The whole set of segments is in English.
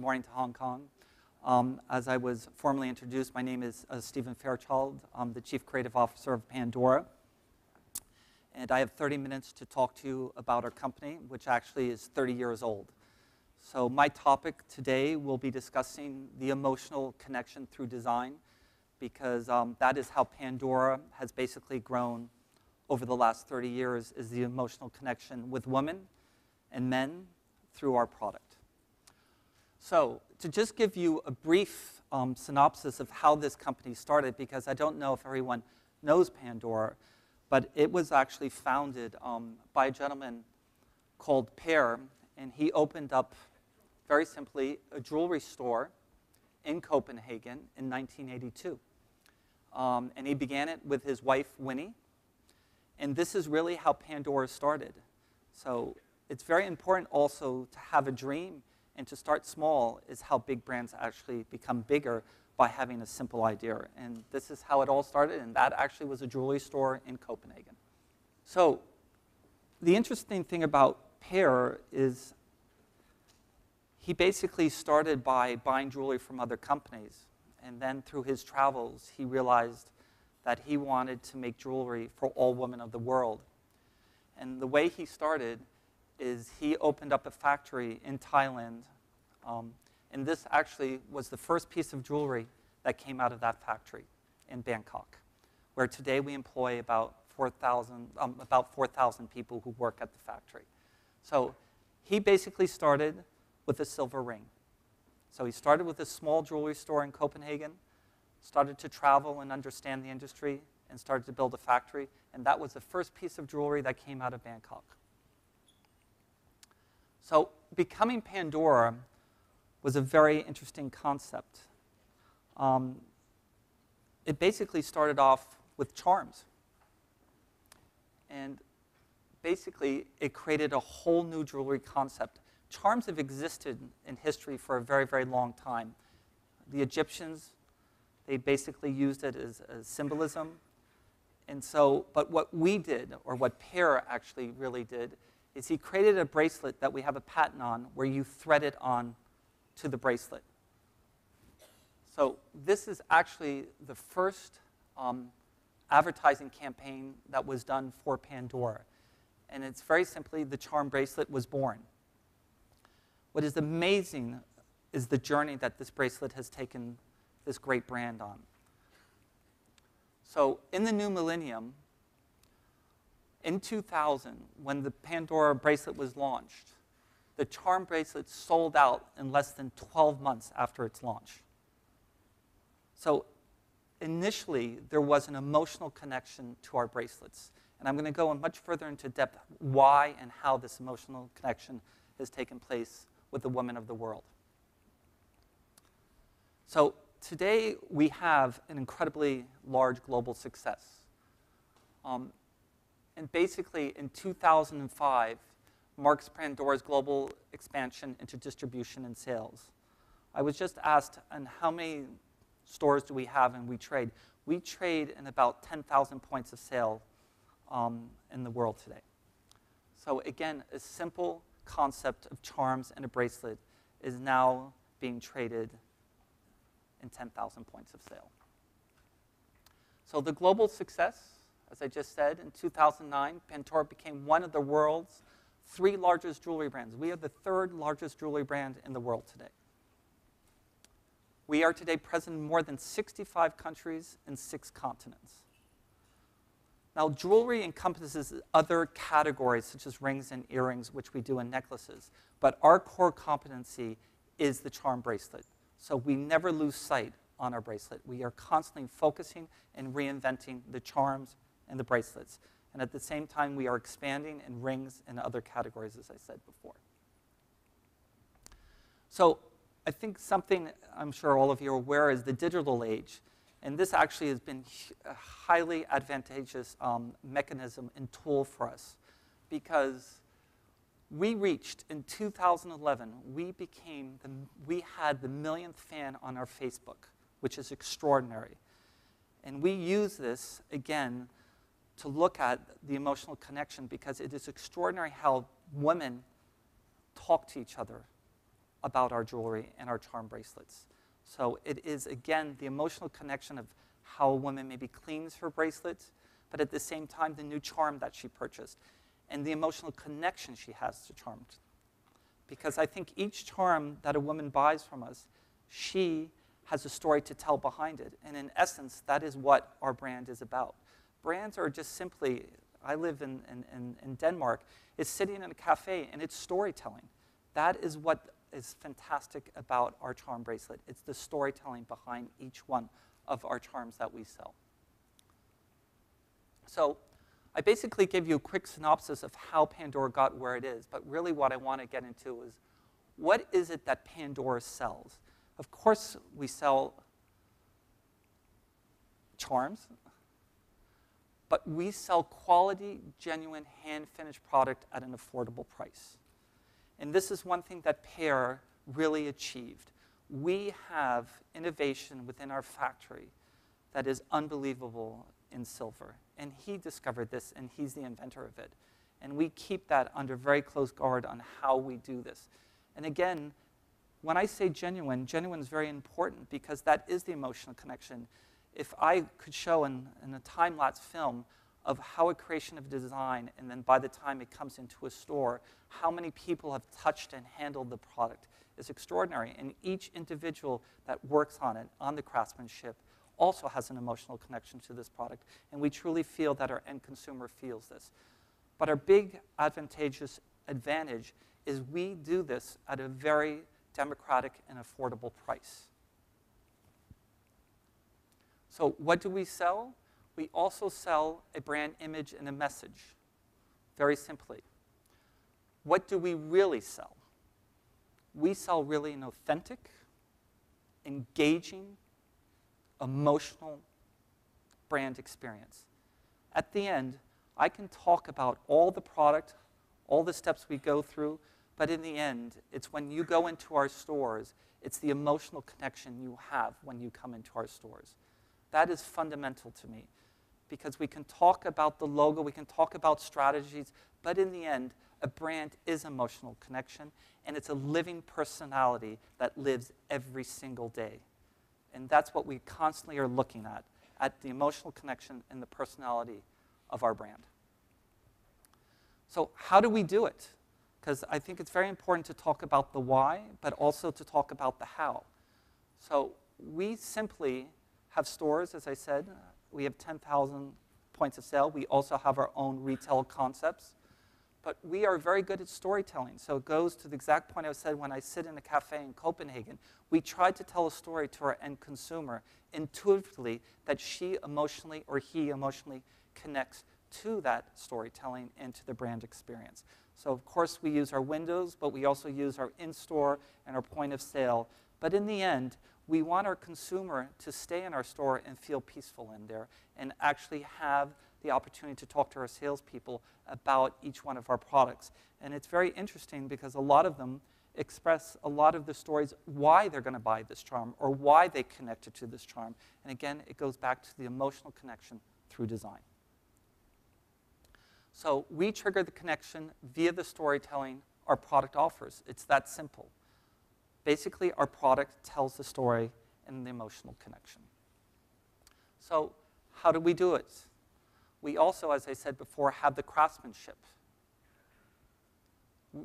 morning to Hong Kong. As I was formally introduced, my name is Stephen Fairchild. I'm the Chief Creative Officer of Pandora. And I have 30 minutes to talk to you about our company, which actually is 30 years old. So my topic today will be discussing the emotional connection through design, because that is how Pandora has basically grown over the last 30 years, is the emotional connection with women and men through our product. So to just give you a brief synopsis of how this company started, because I don't know if everyone knows Pandora, but it was actually founded by a gentleman called Per, and he opened up, very simply, a jewelry store in Copenhagen in 1982. And he began it with his wife, Winnie. And this is really how Pandora started. So it's very important also to have a dream and to start small is how big brands actually become bigger by having a simple idea. And this is how it all started, and that actually was a jewelry store in Copenhagen. So the interesting thing about Per is he basically started by buying jewelry from other companies. And then through his travels, he realized that he wanted to make jewelry for all women of the world. And the way he started is he opened up a factory in Thailand. And this actually was the first piece of jewelry that came out of that factory in Bangkok, where today we employ about 4,000 people who work at the factory. So he basically started with a silver ring. So he started with a small jewelry store in Copenhagen, started to travel and understand the industry, and started to build a factory. And that was the first piece of jewelry that came out of Bangkok. So becoming Pandora was a very interesting concept. It basically started off with charms. And basically, it created a whole new jewelry concept. Charms have existed in history for a very, very long time. The Egyptians, they basically used it as symbolism. And so, but what we did, or what Per actually really did, is he created a bracelet that we have a patent on where you thread it on to the bracelet. So this is actually the first advertising campaign that was done for Pandora. And it's very simply, the charm bracelet was born. What is amazing is the journey that this bracelet has taken this great brand on. So in the new millennium, in 2000, when the Pandora bracelet was launched, the charm bracelet sold out in less than 12 months after its launch. So initially, there was an emotional connection to our bracelets. And I'm going to go much further into depth why and how this emotional connection has taken place with the women of the world. So today, we have an incredibly large global success. And basically, in 2005, marks Pandora's global expansion into distribution and sales. I was just asked, and how many stores do we have and we trade? We trade in about 10,000 points of sale in the world today. So again, a simple concept of charms and a bracelet is now being traded in 10,000 points of sale. So the global success, as I just said, in 2009, Pandora became one of the world's 3 largest jewelry brands. We are the 3rd largest jewelry brand in the world today. We are today present in more than 65 countries and 6 continents. Now, jewelry encompasses other categories, such as rings and earrings, which we do in necklaces. But our core competency is the charm bracelet. So we never lose sight on our bracelet. We are constantly focusing and reinventing the charms and the bracelets. And at the same time, we are expanding in rings and other categories, as I said before. So I think something I'm sure all of you are aware is the digital age. And this actually has been a highly advantageous mechanism and tool for us, because we reached, in 2011, we had the millionth fan on our Facebook, which is extraordinary. And we use this, again, to look at the emotional connection, because it is extraordinary how women talk to each other about our jewelry and our charm bracelets. So it is, again, the emotional connection of how a woman maybe cleans her bracelets, but at the same time, the new charm that she purchased, and the emotional connection she has to charms. Because I think each charm that a woman buys from us, she has a story to tell behind it. And in essence, that is what our brand is about. Brands are just simply, I live in Denmark, it's sitting in a cafe and it's storytelling. That is what is fantastic about our charm bracelet. It's the storytelling behind each one of our charms that we sell. So I basically give you a quick synopsis of how Pandora got where it is, but really what I want to get into is, what is it that Pandora sells? Of course, we sell charms, but we sell quality, genuine, hand-finished product at an affordable price. And this is one thing that Pear really achieved. We have innovation within our factory that is unbelievable in silver. And he discovered this, and he's the inventor of it. And we keep that under very close guard on how we do this. And again, when I say genuine, genuine is very important because that is the emotional connection. If I could show in a time-lapse film of how a creation of design, and then by the time it comes into a store, how many people have touched and handled the product is extraordinary. And each individual that works on it, on the craftsmanship, also has an emotional connection to this product. And we truly feel that our end consumer feels this. But our big advantage is we do this at a very democratic and affordable price. So what do we sell? We also sell a brand image and a message, very simply. What do we really sell? We sell really an authentic, engaging, emotional brand experience. At the end, I can talk about all the product, all the steps we go through, but in the end, it's when you go into our stores, it's the emotional connection you have when you come into our stores. That is fundamental to me, because we can talk about the logo, we can talk about strategies, but in the end, a brand is emotional connection, and it's a living personality that lives every single day. And that's what we constantly are looking at the emotional connection and the personality of our brand. So how do we do it? Because I think it's very important to talk about the why, but also to talk about the how. So we simply have stores, as I said. We have 10,000 points of sale. We also have our own retail concepts. But we are very good at storytelling. So it goes to the exact point I said when I sit in a cafe in Copenhagen. We try to tell a story to our end consumer intuitively that she emotionally or he emotionally connects to that storytelling and to the brand experience. So of course we use our windows, but we also use our in-store and our point of sale. But in the end, we want our consumer to stay in our store and feel peaceful in there and actually have the opportunity to talk to our salespeople about each one of our products. And it's very interesting because a lot of them express a lot of the stories why they're going to buy this charm or why they connected to this charm. And again, it goes back to the emotional connection through design. So we trigger the connection via the storytelling our product offers. It's that simple. Basically, our product tells the story and the emotional connection. So how do we do it? We also, as I said before, have the craftsmanship.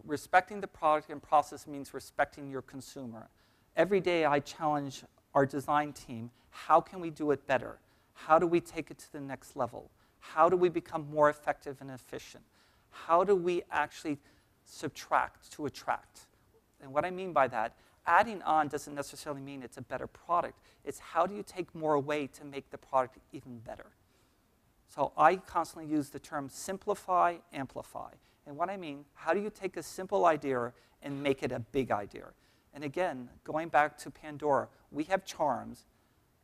Respecting the product and process means respecting your consumer. Every day I challenge our design team, how can we do it better? How do we take it to the next level? How do we become more effective and efficient? How do we actually subtract to attract? And what I mean by that, adding on doesn't necessarily mean it's a better product. It's how do you take more away to make the product even better? So I constantly use the term simplify, amplify. And what I mean, how do you take a simple idea and make it a big idea? And again, going back to Pandora, we have charms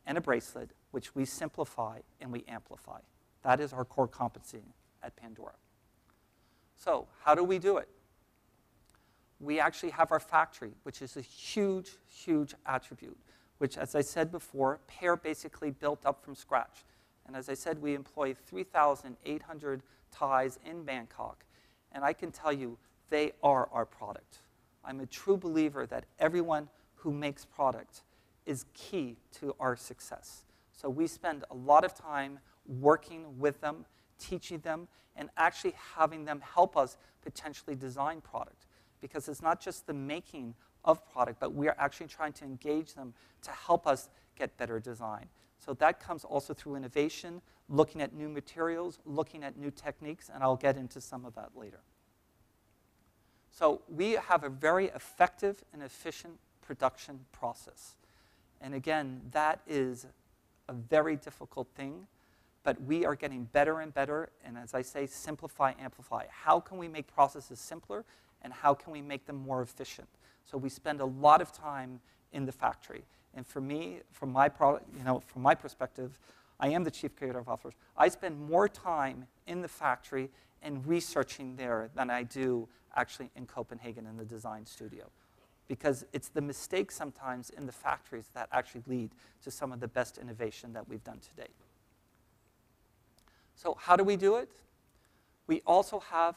and a bracelet, which we simplify and we amplify. That is our core competency at Pandora. So how do we do it? We actually have our factory, which is a huge, huge attribute, which, as I said before, Pear basically built up from scratch. And as I said, we employ 3,800 ties in Bangkok. And I can tell you, they are our product. I'm a true believer that everyone who makes product is key to our success. So we spend a lot of time working with them, teaching them, and actually having them help us potentially design product. Because it's not just the making of product, but we are actually trying to engage them to help us get better design. So that comes also through innovation, looking at new materials, looking at new techniques, and I'll get into some of that later. So we have a very effective and efficient production process. And again, that is a very difficult thing, but we are getting better and better, and as I say, simplify, amplify. How can we make processes simpler, and how can we make them more efficient? So we spend a lot of time in the factory. And for me, from my perspective, I am the Chief Creative Officer. I spend more time in the factory and researching there than I do actually in Copenhagen in the design studio. Because it's the mistakes sometimes in the factories that actually lead to some of the best innovation that we've done to date. So how do we do it? We also have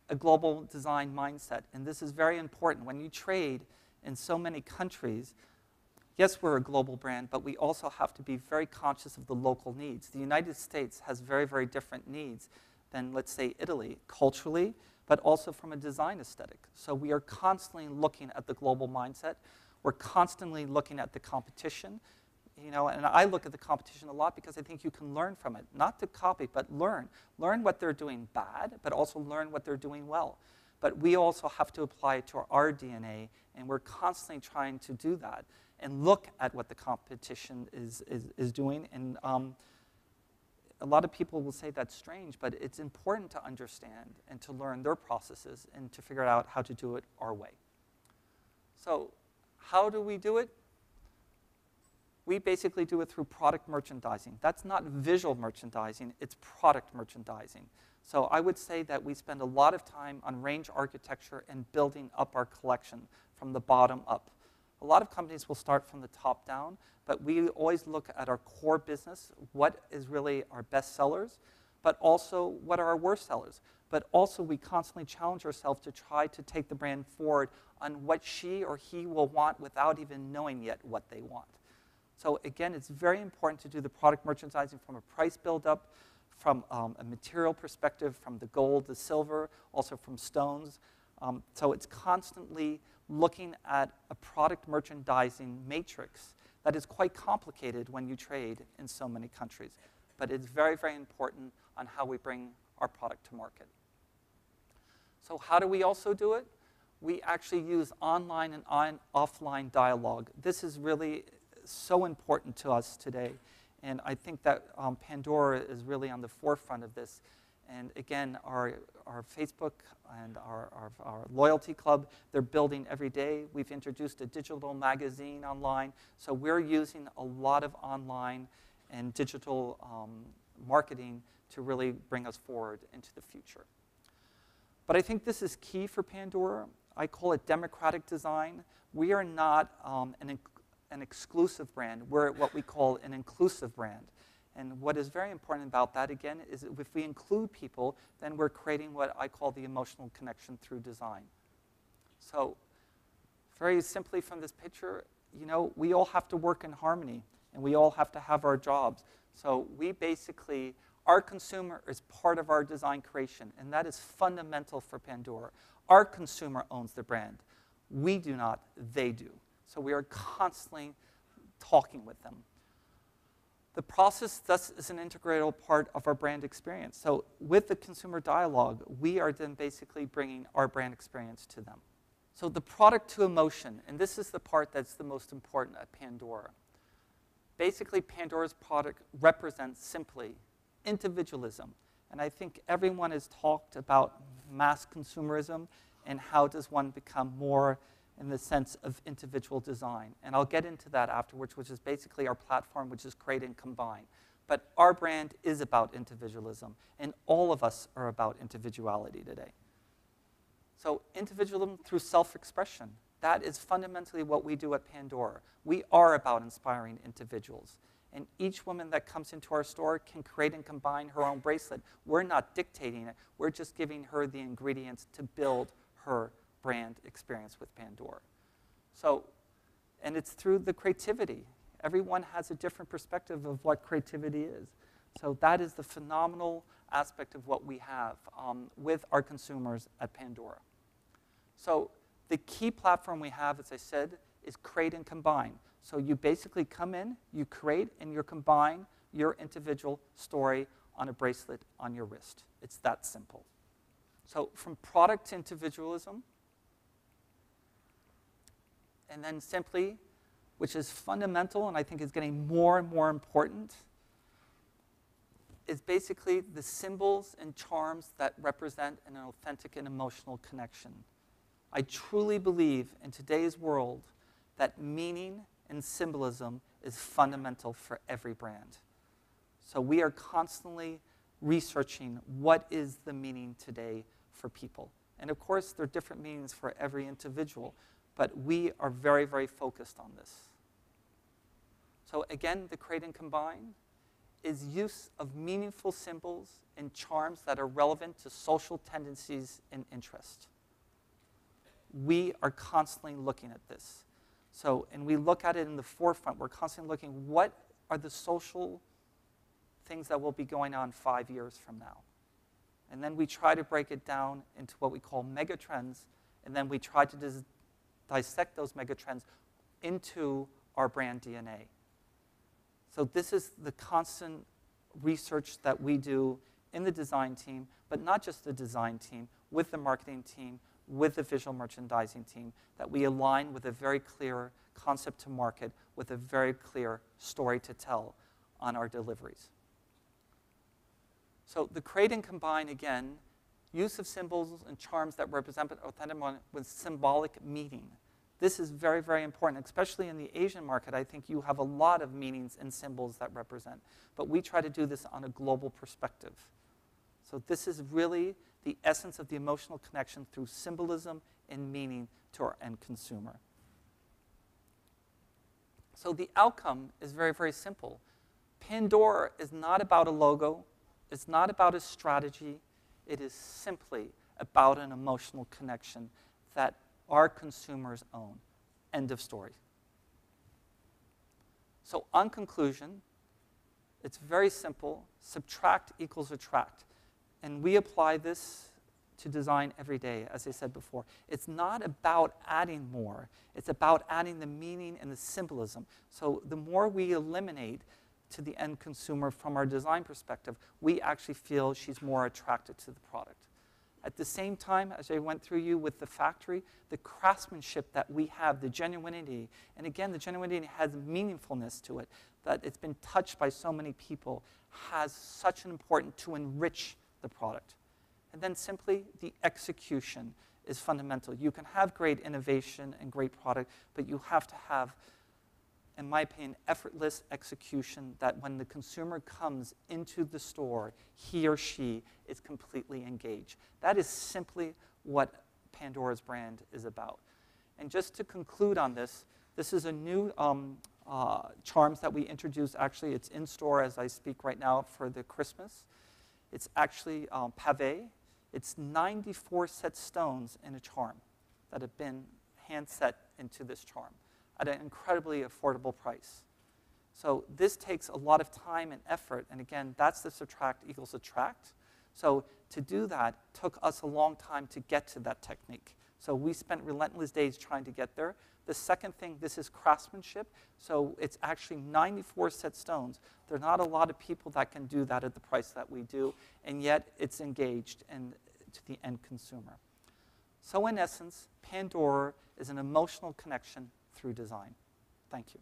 a global design mindset, and this is very important. When you trade in so many countries, yes, we're a global brand, but we also have to be very conscious of the local needs. The United States has very, very different needs than, let's say, Italy, culturally, but also from a design aesthetic. So we are constantly looking at the global mindset. We're constantly looking at the competition. And I look at the competition a lot because I think you can learn from it. Not to copy, but learn. Learn what they're doing bad, but also learn what they're doing well. But we also have to apply it to our DNA, and we're constantly trying to do that and look at what the competition is doing. And a lot of people will say that's strange, but it's important to understand and to learn their processes and to figure out how to do it our way. So how do we do it? We basically do it through product merchandising. That's not visual merchandising, it's product merchandising. So I would say that we spend a lot of time on range architecture and building up our collection from the bottom up. A lot of companies will start from the top down, but we always look at our core business, what is really our best sellers, but also what are our worst sellers. But also we constantly challenge ourselves to try to take the brand forward on what she or he will want without even knowing yet what they want. So again, it's very important to do the product merchandising from a price build-up, from a material perspective, from the gold, the silver, also from stones. So it's constantly looking at a product merchandising matrix that is quite complicated when you trade in so many countries. But it's very, very important on how we bring our product to market. So how do we also do it? We actually use online and offline dialogue. This is really so important to us today. And I think that Pandora is really on the forefront of this. And again, our Facebook and our loyalty club, they're building every day. We've introduced a digital magazine online. So we're using a lot of online and digital marketing to really bring us forward into the future. But I think this is key for Pandora. I call it democratic design. We are not an exclusive brand. We're what we call an inclusive brand. And what is very important about that, again, is if we include people, then we're creating what I call the emotional connection through design. So very simply from this picture, we all have to work in harmony, and we all have to have our jobs. So we basically, our consumer is part of our design creation, and that is fundamental for Pandora. Our consumer owns the brand. We do not, they do. So we are constantly talking with them. The process, thus, is an integral part of our brand experience. So with the consumer dialogue, we are then basically bringing our brand experience to them. So the product to emotion, and this is the part that's the most important at Pandora. Basically, Pandora's product represents simply individualism. And I think everyone has talked about mass consumerism and how does one become more in the sense of individual design. And I'll get into that afterwards, which is basically our platform, which is Create and Combine. But our brand is about individualism, and all of us are about individuality today. So individualism through self-expression, that is fundamentally what we do at Pandora. We are about inspiring individuals. And each woman that comes into our store can create and combine her own bracelet. We're not dictating it. We're just giving her the ingredients to build her brand experience with Pandora. So, and it's through the creativity. Everyone has a different perspective of what creativity is. So that is the phenomenal aspect of what we have with our consumers at Pandora. So the key platform we have, as I said, is create and combine. So you basically come in, you create, and you combine your individual story on a bracelet on your wrist. It's that simple. So from product to individualism, and then simply, which is fundamental and I think is getting more and more important, is basically the symbols and charms that represent an authentic and emotional connection. I truly believe in today's world that meaning and symbolism is fundamental for every brand. So we are constantly researching what is the meaning today for people. And of course, there are different meanings for every individual, but we are very, very focused on this. So again, the create and combine is use of meaningful symbols and charms that are relevant to social tendencies and interest. We are constantly looking at this. So, and we look at it in the forefront. We're constantly looking, what are the social things that will be going on 5 years from now? And then we try to break it down into what we call megatrends, and then we try to dissect those megatrends into our brand DNA. So this is the constant research that we do in the design team, but not just the design team, with the marketing team, with the visual merchandising team, that we align with a very clear concept to market, with a very clear story to tell on our deliveries. So the create and combine, again, use of symbols and charms that represent authentic with symbolic meaning. This is very, very important, especially in the Asian market. I think you have a lot of meanings and symbols that represent. But we try to do this on a global perspective. So this is really the essence of the emotional connection through symbolism and meaning to our end consumer. So the outcome is very, very simple. Pandora is not about a logo. It's not about a strategy. It is simply about an emotional connection that our consumers own. End of story. So on conclusion, it's very simple. Subtract equals attract. And we apply this to design every day, as I said before. It's not about adding more. It's about adding the meaning and the symbolism. So the more we eliminate to the end consumer from our design perspective, we actually feel she's more attracted to the product. At the same time, as I went through you with the factory, the craftsmanship that we have, the genuinity, and again, the genuinity has meaningfulness to it, that it's been touched by so many people, has such an important to enrich the product. And then simply, the execution is fundamental. You can have great innovation and great product, but you have to have, in my opinion, effortless execution that when the consumer comes into the store, he or she is completely engaged. That is simply what Pandora's brand is about. And just to conclude on this, this is a new charms that we introduced. Actually, it's in store as I speak right now for the Christmas. It's actually pavé. It's 94 set stones in a charm that have been hand set into this charm at an incredibly affordable price. So this takes a lot of time and effort, and again, that's the subtract equals attract. So to do that took us a long time to get to that technique. So we spent relentless days trying to get there. The second thing, this is craftsmanship. So it's actually 94 set stones. There are not a lot of people that can do that at the price that we do, and yet it's engaged and to the end consumer. So in essence, Pandora is an emotional connection through design. Thank you.